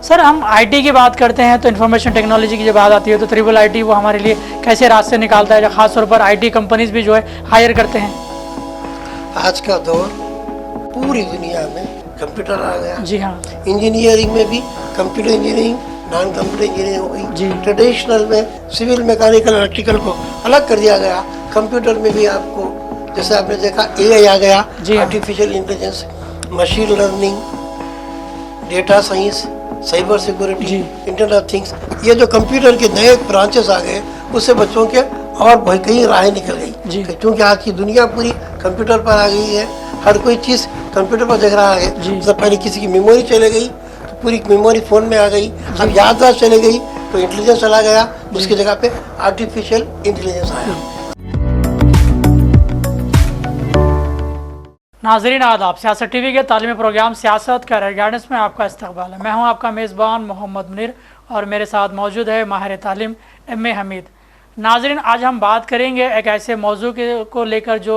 Sir हम IT की बात करते हैं तो इन्फॉर्मेशन टेक्नोलॉजी की जब बात आती है तो ट्रिपल आईटी वो हमारे लिए कैसे रास्ते निकालता है, खास तौर पर आईटी कंपनीज भी जो है हायर करते हैं। आज का दौर पूरी दुनिया में कंप्यूटर आ गया। जी हाँ। इंजीनियरिंग में भी computer engineering, non computer engineering हो गई। जी। ट्रेडिशनल में सिविल, मैकेनिकल, इलेक्ट्रिकल को अलग कर दिया गया। कंप्यूटर में भी आपको जैसे आपने देखा एआई आ गया, artificial intelligence, machine learning, data science, cyber security, internet of things, ये जो कंप्यूटर के नए ब्रांचेस आ गए उससे बच्चों के और बहुत कई राहें निकल गई, क्योंकि आज की दुनिया पूरी कंप्यूटर पर आ गई है। हर कोई चीज़ कंप्यूटर पर देख रहा है। जब पहले किसी की मेमोरी चले गई तो पूरी मेमोरी फ़ोन में आ गई, अब याददाश्त चले गई तो इंटेलिजेंस चला गया, उसकी जगह पे आर्टिफिशियल इंटेलिजेंस आया। नाज़रीन आदाब, सियासत टीवी के तालीमी प्रोग्राम सियासत का गाइडेंस में आपका इस्तकबाल है। मैं हूं आपका मेज़बान मोहम्मद मुनीर और मेरे साथ मौजूद है माहिर तालीम एम ए हमीद। नाज़रीन आज हम बात करेंगे एक ऐसे मौजू को लेकर जो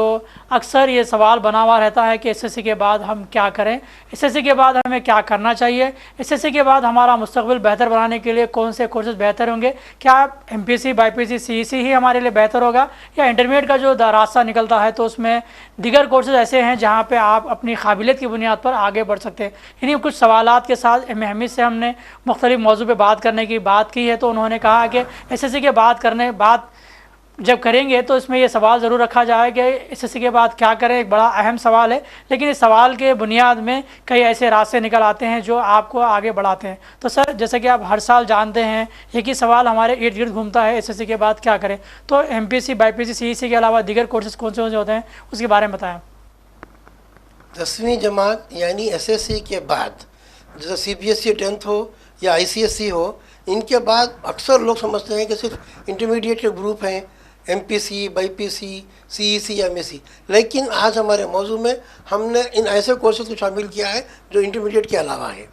अक्सर ये सवाल बना हुआ रहता है कि एसएससी के बाद हम क्या करें, एसएससी के बाद हमें क्या करना चाहिए, एसएससी के बाद हमारा मुस्तकबिल बेहतर बनाने के लिए कौन से कोर्सेज बेहतर होंगे, क्या एमपीसी, बाईपीसी, सीईसी ही हमारे लिए बेहतर होगा या इंटरमीडिएट का जो रास्ता निकलता है तो उसमें दीगर कोर्सेज ऐसे हैं जहाँ पर आप अपनी काबिलियत की बुनियाद पर आगे बढ़ सकते हैं। इन्हीं कुछ सवालात के साथ एम ए हमीद से हमने मुख्तलिफ मौजू पर बात करने की बात की है, तो उन्होंने कहा कि एसएससी के बात जब करेंगे तो इसमें यह सवाल ज़रूर रखा जाए कि एसएससी के बाद क्या करें। एक बड़ा अहम सवाल है, लेकिन इस सवाल के बुनियाद में कई ऐसे रास्ते निकल आते हैं जो आपको आगे बढ़ाते हैं। तो सर जैसे कि आप हर साल जानते हैं एक ही सवाल हमारे इर्द गिर्द घूमता है, एसएससी के बाद क्या करें। तो एमपीसी, बाईपीसी, सीईसी के अलावा दीगर कोर्सेज कौन से होते हैं उसके बारे में बताएँ। 10वीं जमात यानी एसएससी के बाद जैसे सीबीएसई 10th हो या आईसीएसई हो, इनके बाद अक्सर लोग समझते हैं कि सिर्फ इंटरमीडिएट के ग्रुप हैं, एमपीसी, बाईपीसी, सीईसी या एमएससी, लेकिन आज हमारे मौजू में हमने इन ऐसे कोर्सेज को शामिल किया है जो इंटरमीडिएट के अलावा है।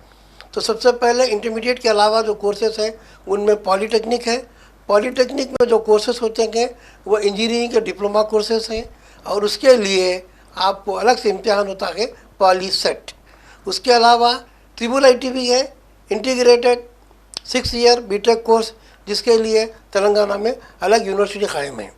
तो सबसे पहले इंटरमीडिएट के अलावा जो कोर्सेज हैं उनमें पॉलीटेक्निक है। पॉलीटेक्निक में जो कोर्सेज होते हैं वो इंजीनियरिंग के डिप्लोमा कोर्सेज हैं और उसके लिए आपको अलग से इम्तिहान होता है पॉलीसेट। उसके अलावा ट्रिपल आईटी भी है, इंटीग्रेटेड 6 ईयर बीटेक कोर्स, जिसके लिए तेलंगाना में अलग यूनिवर्सिटी कायम है।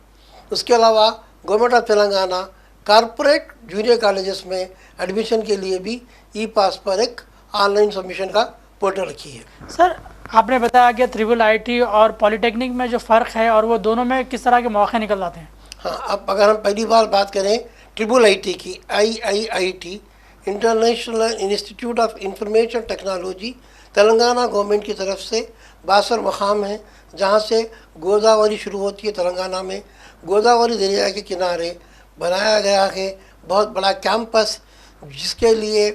उसके अलावा government of Telangana corporate junior colleges में एडमिशन के लिए भी ई पास पर एक ऑनलाइन सबमिशन का पोर्टल रखी है। सर आपने बताया कि ट्रिपल आईटी और पॉलीटेक्निक में जो फ़र्क है और वो दोनों में किस तरह के मौके निकल आते हैं। हाँ, अब अगर हम पहली बार बात करें ट्रिपल आईटी की, IIIT international institute of information technology Telangana government की तरफ से 62 मकाम है, जहाँ से गोदावरी शुरू होती है। तेलंगाना में गोदावरी दरिया के किनारे बनाया गया है बहुत बड़ा कैंपस, जिसके लिए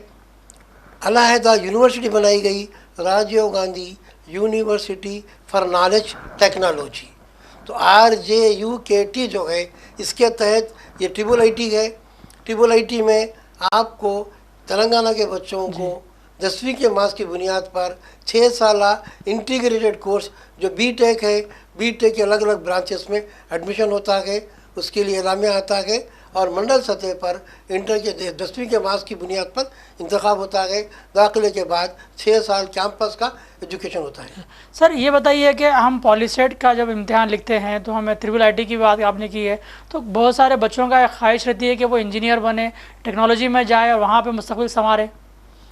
अलहदा यूनिवर्सिटी बनाई गई, Rajiv Gandhi university for knowledge technology. तो RJUKT जो है इसके तहत ये ट्रिपल आईटी है। ट्रिपल आईटी में आपको तेलंगाना के बच्चों को 10वीं के मार्क्स की बुनियाद पर 6 साल इंटीग्रेटेड कोर्स जो बीटेक है, बीटेक के अलग अलग ब्रांचेस में एडमिशन होता है, उसके लिए एलामिया आता है और मंडल सतह पर इंटर के 10वीं के मार्क्स की बुनियाद पर इंतखाब होता है। दाखिले के बाद 6 साल कैंपस का एजुकेशन होता है। सर ये बताइए कि हम पॉलीसेट का जब इम्तिहान लिखते हैं तो हमें ट्रिपल आईटी की बात आपने की है, तो बहुत सारे बच्चों का एक ख्वाहिश रहती है कि वो इंजीनियर बने, टेक्नोलॉजी में जाए और वहाँ पर मुस्तकबिल संवारे।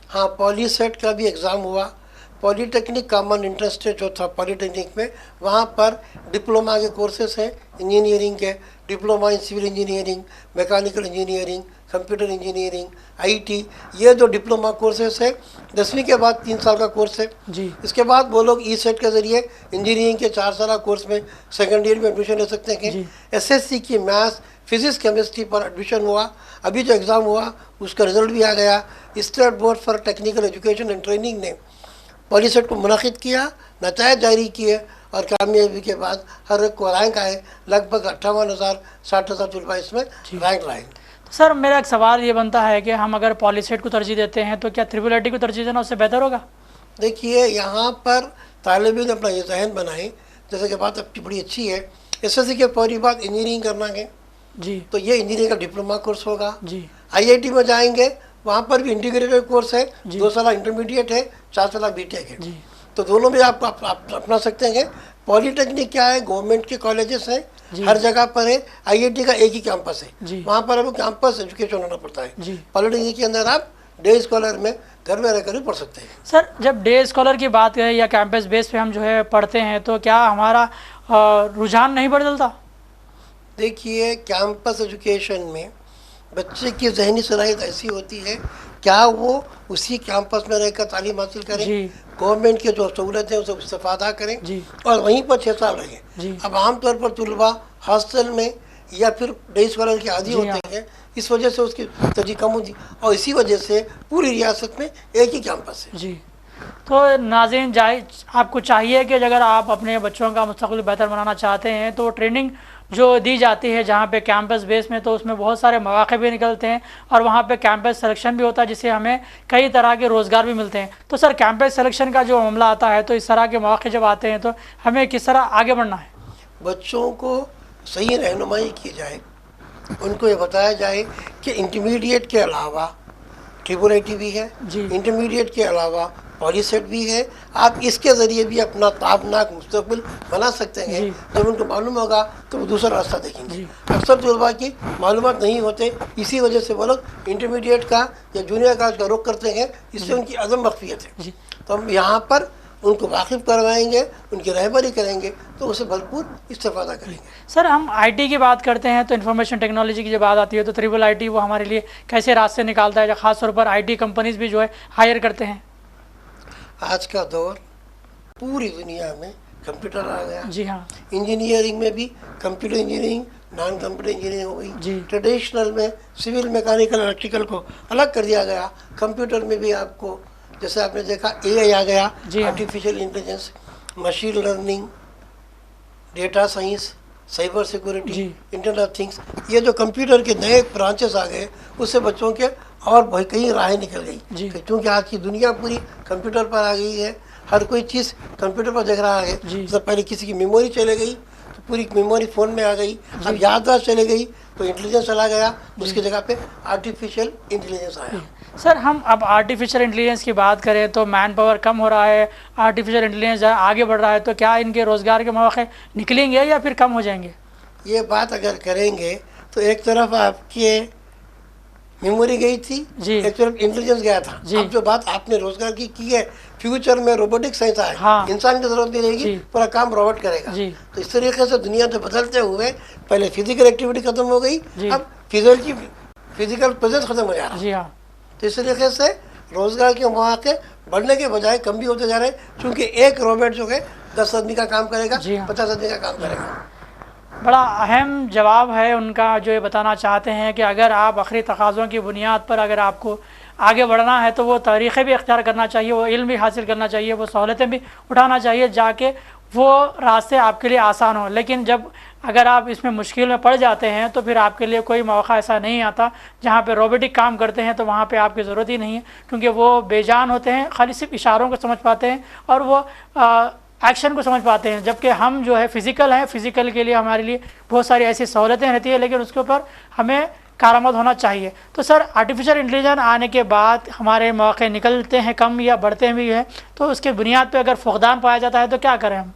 हाँ, पॉलीसेट का भी एग्ज़ाम हुआ। पॉलीटेक्निक कॉमन इंट्रेंस जो था पॉलीटेक्निक में, वहाँ पर डिप्लोमा के कोर्सेस हैं इंजीनियरिंग के, diploma in civil engineering, mechanical engineering, computer engineering, IT, ये जो डिप्लोमा कोर्सेस है 10वीं के बाद 3 साल का कोर्स है जी। इसके बाद वो लोग ई-सेट के ज़रिए इंजीनियरिंग के 4 साल कोर्स में सेकेंड ईयर में एडमिशन ले सकते हैं। एसएससी की मैथ्स, फिजिक्स, केमिस्ट्री पर एडमिशन हुआ। अभी जो एग्ज़ाम हुआ उसका रिजल्ट भी आ गया। State board for technical education and training ने पॉलीसेट को मुनाकिद किया, नतायज जारी किए और कामयाबी के बाद हर एक को रैंक आए। लगभग 58,000 60,000 तलबा इसमें रैंक लाए। तो सर मेरा एक सवाल ये बनता है कि हम अगर पॉलीसेट को तरजीह देते हैं तो क्या ट्रिपल आईटी को तरजीह देना उससे बेहतर होगा। देखिए, यहाँ पर तालिब इल्म अपना ये जहन बनाए, जैसे कि बात आपकी बड़ी अच्छी है। एसएससी के पहली बात इंजीनियरिंग करना है जी, तो ये इंजीनियरिंग का डिप्लोमा कोर्स होगा जी। आईआईटी में जाएंगे وہاں پر بھی انٹیگریٹڈ کورس ہے، 2 سالہ انٹرمیڈیٹ ہے، 4 سالہ بی ٹیک ہے، جی تو دونوں بھی آپ اپنا سکتے ہیں۔ پولی ٹیکنک کیا ہے، گورنمنٹ کے کالجز ہیں، ہر جگہ پر ہے، آئی آئی ٹی کا ایک ہی کیمپس ہے، جی وہاں پر آپ کو کیمپس ایجوکیشن ہونا پڑتا ہے۔ جی پولی ٹیکنک کے اندر آپ ڈے اسکالر میں گھر میں رہ کر بھی پڑھ سکتے ہیں۔ سر، جب ڈے اسکالر کی بات کریں یا کیمپس بیس پہ ہم جو ہے پڑھتے ہیں تو کیا ہمارا رجحان نہیں بدلتا؟ دیکھیے، کیمپس ایجوکیشن میں بچے کی ذہنی صلاحیت ایسی ہوتی ہے، کیا وہ اسی کیمپس میں رہ کر تعلیم حاصل کریں، جی گورنمنٹ کی جو سہولتیں ہیں اسے استفادہ کریں جی اور وہیں پر 6 سال رہیں۔ جی اب عام طور پر طلباء ہاسٹل میں یا پھر ڈے اسکالر کے عادی جی ہاں ہوتے ہیں، اس وجہ سے اس کی ترجیح کم ہوتی اور اسی وجہ سے پوری ریاست میں ایک ہی کیمپس ہے۔ جی تو ناظرین، آپ کو چاہیے کہ اگر آپ اپنے بچوں کا مستقبل بہتر بنانا چاہتے ہیں تو ٹریننگ جو دی جاتی ہے جہاں پہ کیمپس بیس میں، تو اس میں بہت سارے مواقع بھی نکلتے ہیں اور وہاں پہ کیمپس سلیکشن بھی ہوتا ہے جس سے ہمیں کئی طرح کے روزگار بھی ملتے ہیں۔ تو سر، کیمپس سلیکشن کا جو معاملہ آتا ہے تو اس طرح کے مواقع جب آتے ہیں تو ہمیں کس طرح آگے بڑھنا ہے؟ بچوں کو صحیح رہنمائی کی جائے، ان کو یہ بتایا جائے کہ انٹرمیڈیٹ کے علاوہ ٹریپل آئی ٹی بھی ہے، جی انٹرمیڈیٹ کے علاوہ پولی سیٹ بھی ہے، آپ اس کے ذریعے بھی اپنا تابناک مستقبل بنا سکتے ہیں۔ جی جب ان کو معلوم ہوگا تو وہ دوسرا راستہ دیکھیں گے۔ جی اکثر طلباء کی معلومات نہیں ہوتے، اسی وجہ سے وہ لوگ انٹرمیڈیٹ کا یا جونیئر کالج کا رخ کرتے ہیں، اس سے ان کی عدم مخفیت ہے۔ جی تو ہم یہاں پر ان کو واقف کروائیں گے، ان کی رہبری کریں گے تو اسے بھرپور استفادہ کریں گے۔ سر، ہم آئی ٹی کی بات کرتے ہیں تو انفارمیشن ٹیکنالوجی کی جب بات آتی ہے تو ٹریپل آئی ٹی وہ ہمارے لیے کیسے راستے نکالتا ہے، خاص طور پر آئی ٹی کمپنیز بھی جو ہے ہائر کرتے ہیں؟ آج کا دور پوری دنیا میں کمپیوٹر آ گیا، جی ہاں انجینئرنگ میں بھی computer engineering, non computer engineering ہو گئی، جی ٹریڈیشنل میں سول میکینیکل الیکٹریکل کو الگ کر دیا گیا، کمپیوٹر میں بھی آپ کو جیسے آپ نے دیکھا اے آئی آ گیا، جی ہاں artificial intelligence, machine learning, data science, cyber security, جی انٹرنیٹ آف تھنگس، یہ جو کمپیوٹر کے نئے برانچز آ گئے اس سے بچوں کے اور کئی راہیں نکل گئی، جی کیونکہ آج کی دنیا پوری کمپیوٹر پر آ گئی ہے، ہر کوئی چیز کمپیوٹر پر دیکھ رہا ہے۔ جی جب پہلے کسی کی میموری چلے گئی تو پوری میموری فون میں آ گئی، اب جی یادداشت چلے گئی تو انٹیلیجنس چلا گیا، اس جی کی جگہ پہ آرٹیفیشیل انٹیلیجنس آیا۔ سر، ہم اب آرٹیفیشیل انٹیلیجنس کی بات کریں تو مین پاور کم ہو رہا ہے، آرٹیفیشیل انٹیلیجنس آگے بڑھ رہا ہے، تو کیا ان کے روزگار کے مواقع نکلیں گے یا پھر کم ہو جائیں گے؟ یہ بات اگر کریں گے تو ایک طرف آپ کے میموری گئی تھی، جی ایک طرف انٹیلیجنس گیا تھا۔ جی اب جو بات آپ نے روزگار کی ہے، فیوچر میں روبوٹک سائنس آئے، ہاں انسان کی ضرورت نہیں رہے گی، جی پورا کام روبوٹ کرے گا۔ جی تو اس طریقے سے دنیا سے بدلتے ہوئے پہلے فزیکل ایکٹیویٹی ختم ہو گئی، جی اب فزیکل پریزنس ختم ہو جا رہا ہے۔ جی ہاں تو اس طریقے سے روزگار کے مواقع بڑھنے کے بجائے کم بھی ہوتے جا رہے ہیں، کیونکہ ایک روبوٹ جو ہے 10 آدمی کا کام کرے گا، جی ہاں 50 آدمی کا کام کرے گا۔ بڑا اہم جواب ہے ان کا جو یہ بتانا چاہتے ہیں کہ اگر آپ آخری تقاضوں کی بنیاد پر اگر آپ کو آگے بڑھنا ہے تو وہ طریقے بھی اختیار کرنا چاہیے، وہ علم بھی حاصل کرنا چاہیے، وہ سہولتیں بھی اٹھانا چاہیے جا کے وہ راستے آپ کے لیے آسان ہوں۔ لیکن جب اگر آپ اس میں مشکل میں پڑ جاتے ہیں تو پھر آپ کے لیے کوئی موقع ایسا نہیں آتا جہاں پہ روبوٹک کام کرتے ہیں، تو وہاں پہ آپ کی ضرورت ہی نہیں ہے، کیونکہ وہ بے جان ہوتے ہیں، خالی صرف اشاروں کو سمجھ پاتے ہیں اور وہ ایکشن کو سمجھ پاتے ہیں، جبکہ ہم جو ہے فزیکل ہیں، فزیکل کے لیے ہمارے لیے بہت ساری ایسی سہولتیں رہتی ہیں لیکن اس کے اوپر ہمیں کارآمد ہونا چاہیے۔ تو سر، آرٹیفیشیل انٹیلیجنس آنے کے بعد ہمارے مواقع نکلتے ہیں کم یا بڑھتے بھی ہیں، تو اس کے بنیاد پہ اگر فقدان پایا جاتا ہے تو کیا کریں ہم؟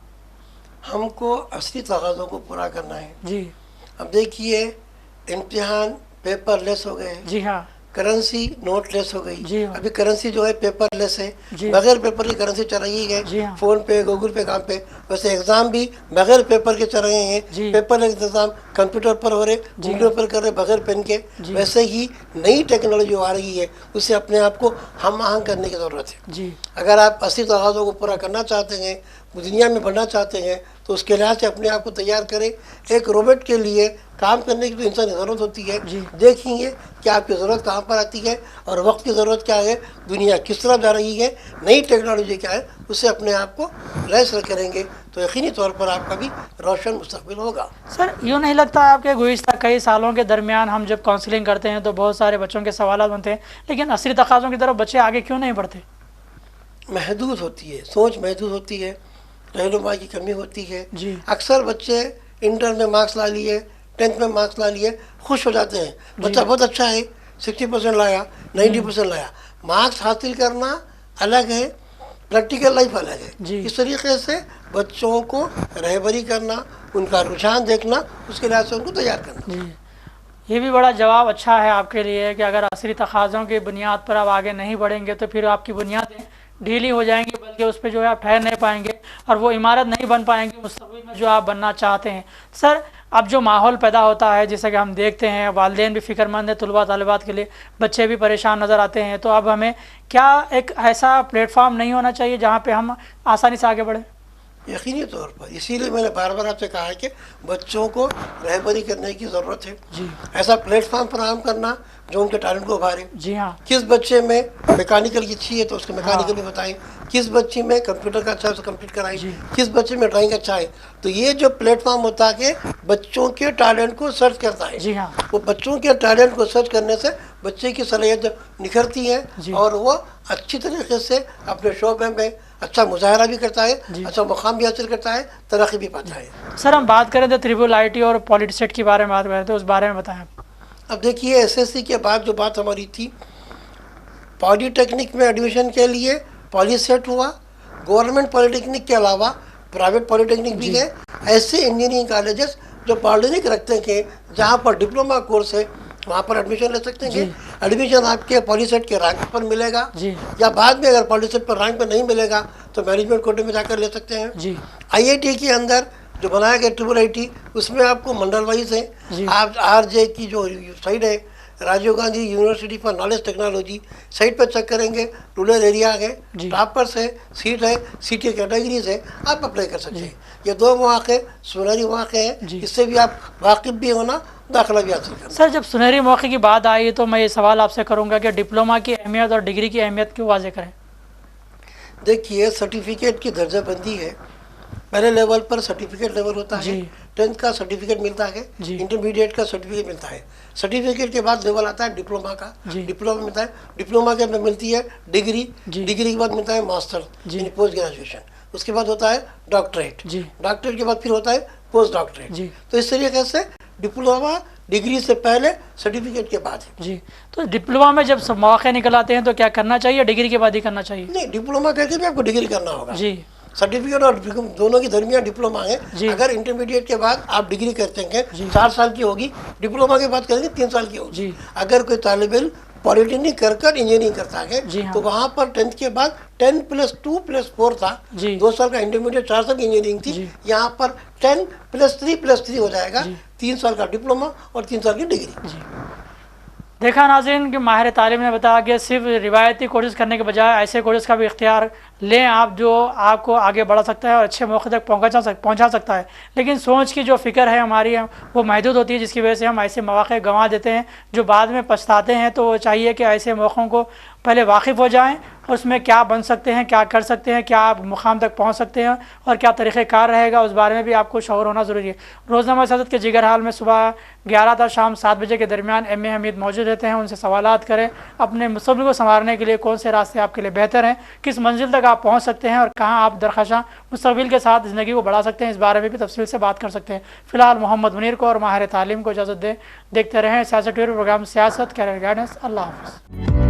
ہم کو اصلی تقاضوں کو پورا کرنا ہے۔ جی اب دیکھیے، امتحان پیپر لیس ہو گئے، جی ہاں کرنسی نوٹ لیس ہو گئی، جی ہاں ابھی کرنسی جو ہے پیپر لیس ہے، جی بغیر پیپر کی کرنسی چل رہی ہے، جی ہاں فون پہ، گوگل پے، کام پہ۔ ویسے ایگزام بھی بغیر پیپر کے چل رہے ہیں، جی پیپر انتظام کمپیوٹر پر ہو رہے، جی گوگل پر کر رہے بغیر پین کے۔ جی ویسے ہی نئی ٹیکنالوجی آ رہی ہے، اسے اپنے آپ کو ہم آہنگ کرنے کی ضرورت ہے۔ جی اگر آپ اصلی تقاضوں کو پورا کرنا چاہتے ہیں، دنیا میں بڑھنا چاہتے ہیں، تو اس کے لحاظ سے اپنے آپ کو تیار کریں۔ ایک روبوٹ کے لیے کام کرنے کی تو انسان کی ضرورت ہوتی ہے، جی دیکھیں گے کہ آپ کی ضرورت کہاں پر آتی ہے اور وقت کی ضرورت کیا ہے، دنیا کس طرح جا رہی ہے، نئی ٹیکنالوجی کیا ہے، اس سے اپنے آپ کو لیس کریں گے تو یقینی طور پر آپ کا بھی روشن مستقبل ہوگا۔ سر، یوں نہیں لگتا آپ کے گزشتہ کئی سالوں کے درمیان ہم جب کاؤنسلنگ کرتے ہیں تو بہت سارے بچوں کے سوالات بنتے ہیں لیکن اصلی تقاضوں کی طرف بچے آگے کیوں نہیں بڑھتے؟ محدود ہوتی ہے سوچ، محدود ہوتی ہے، رہنمائی کی کمی ہوتی ہے۔ جی اکثر بچے انٹر میں مارکس لا لیے، 10th میں مارکس لا لیے، خوش ہو جاتے ہیں، بچہ بہت اچھا ہے، 60% लाया, 90% लाया। मार्क्स हासिल करना अलग है, प्रैक्टिकल लाइफ अलग जी। है। इस तरीके से बच्चों को रहबरी करना, उनका रुझान देखना, उसके लिहाज से उनको तैयार करना। जी, ये भी बड़ा जवाब अच्छा है आपके लिए कि अगर असली तकाज़ों की बुनियाद पर आप आगे नहीं बढ़ेंगे तो फिर आपकी बुनियादें ढीली हो जाएंगी, बल्कि उस पर जो है आप ठहर नहीं पाएंगे और वो इमारत नहीं बन पाएंगी मुस्तक़बिल में जो आप बनना चाहते हैं। सर, अब जो माहौल पैदा होता है, जैसा कि हम देखते हैं वालिदैन भी फ़िक्रमंद है तलबा तालिबात के लिए, बच्चे भी परेशान नज़र आते हैं, तो अब हमें क्या एक ऐसा प्लेटफॉर्म नहीं होना चाहिए जहाँ पर हम आसानी से आगे बढ़ें? यकीनी तौर पर, इसीलिए मैंने बार बार आपसे कहा है कि बच्चों को रहबरी करने की ज़रूरत है। जी ऐसा प्लेटफॉर्म फराहम करना जो उनके टैलेंट को उभारे। जी हाँ किस बच्चे में मैकेनिकल की अच्छी है तो उसको मैकेनिकल में बताएं, किस बच्चे में कंप्यूटर का अच्छा है उसको कंप्लीट कराएं, जी। किस बच्चे में ड्राइंग अच्छा है। तो ये जो प्लेटफॉर्म होता है कि बच्चों के टैलेंट को सर्च करता है, जी हाँ वो बच्चों के टैलेंट को सर्च करने से बच्चे की सलाहियत निखरती जी। है और वो अच्छी तरीके से अपने शोबे में अच्छा मुजाहरा भी करता है, जी। अच्छा मुकाम भी हासिल करता है, तरक्की भी पाता है। सर, हम बात करें तो ट्रिपल आईटी और पॉलिटिसेट के बारे में बात करें तो उस बारे में बताएं आप। अब देखिए, एसएससी के बाद जो बात हमारी थी, पॉलीटेक्निक में एडमिशन के लिए पॉलीसेट हुआ, गवर्नमेंट पॉलीटेक्निक के अलावा प्राइवेट पॉलीटेक्निक भी है। ऐसे इंजीनियरिंग कॉलेजेस जो पॉलीटेक्निक रखते हैं जहाँ पर डिप्लोमा कोर्स है वहाँ पर एडमिशन ले सकते हैं। एडमिशन आपके पॉलीसेट के रैंक पर मिलेगा जी या बाद में अगर पॉलीसेट पर रैंक पर नहीं मिलेगा तो मैनेजमेंट कोटे में जाकर ले सकते हैं। जी आईआईटी के अंदर जो बनाया गया ट्रिपल आईटी, उसमें आपको मंडल वाइज जी। है। आप आरजे की जो साइड है, Rajiv Gandhi university for knowledge technology site पर चेक करेंगे, रूरल एरिया है, जी। टॉपर्स है, सीट है, सीटी कैटेगरीज है, आप अप्लाई कर सकते हैं। ये दो मौके सुनहरी मौके हैं, जी। इससे भी आप वाकिफ भी होना, दाखिला भी हासिल करना। सर, जब सुनहरी मौके की बात आई तो मैं ये सवाल आपसे करूंगा कि डिप्लोमा की अहमियत और डिग्री की अहमियत क्यों वाज़ेह करें? देखिए, सर्टिफिकेट की दर्जाबंदी है। पहले लेवल पर सर्टिफिकेट लेवल होता है, जी। 10th का सर्टिफिकेट मिलता है, जी। इंटरमीडिएट का सर्टिफिकेट मिलता है। सर्टिफिकेट के बाद लेवल आता है डिप्लोमा का, जी। डिप्लोमा मिलता है, डिप्लोमा के में मिलती है डिग्री, जी। डिग्री के बाद मिलता है मास्टर जी। यानी पोस्ट ग्रेजुएशन, उसके बाद होता है डॉक्टरेट, जी। डॉक्टरेट के बाद फिर होता है पोस्ट डॉक्टरेट। जी। तो इस तरीके से डिप्लोमा डिग्री से पहले, सर्टिफिकेट के बाद है। जी, तो डिप्लोमा में जब सब मौके निकल आते हैं तो क्या करना चाहिए, डिग्री के बाद ही करना चाहिए? नहीं, डिप्लोमा करके भी आपको डिग्री करना होगा। जी सर्टिफिकेट और दोनों की दरमियान डिप्लोमा है। जी। अगर इंटरमीडिएट के बाद आप डिग्री करते हैं जी। 4 साल की होगी, डिप्लोमा के बाद करेंगे 3 साल की होगी। जी। अगर कोई तालिब इल्म पॉलिटेक्निक कर इंजीनियरिंग करता जी है हाँ। तो वहाँ पर 10th के बाद 10+2+4 था, जी। 2 साल का इंटरमीडिएट, 4 साल की इंजीनियरिंग जी। थी। यहाँ पर 10+3+3 हो जाएगा, जी। 3 साल का डिप्लोमा और 3 साल की डिग्री। जी, देखा नाज़रीन कि माहिर तालीम ने बताया कि सिर्फ रिवायती कोर्सेज़ करने के बजाय ऐसे कोर्सेज़ का भी इख्तियार लें आप जो आपको आगे बढ़ा सकता है और अच्छे मौके तक पहुंचा सकता है। लेकिन सोच की जो फ़िक्र है हमारी वो महदूद होती है, जिसकी वजह से हम ऐसे मौके गंवा देते हैं जो बाद में पछताते हैं। तो चाहिए कि ऐसे मौक़ों को पहले वाकिफ़ हो जाएं और उसमें क्या बन सकते हैं, क्या कर सकते हैं, क्या आप मुकाम तक पहुंच सकते हैं और क्या तरीक़ेकार रहेगा, उस बारे में भी आपको शऊर होना ज़रूरी है। रोज़नामा सियासत के जिगर हाल में सुबह 11 था शाम 7 बजे के दरमियान एम ए हमीद मौजूद रहते हैं। उनसे सवालात करें अपने मुस्तक़बिल को संवारने के लिए कौन से रास्ते आपके लिए बेहतर हैं, किस मंजिल तक आप पहुँच सकते हैं और कहाँ आप दरख़्वाशां मुस्तक़बिल के साथ ज़िंदगी को बढ़ा सकते हैं, इस बारे में भी तफसील से बात कर सकते हैं। फ़िलहाल मोहम्मद मुनीर को और माहिर तालीम को इजाज़त देखते रहें सियासत टीवी प्रोग्राम सियासत कैरियर गाइडेंस। अल्लाह हाफ़िज़।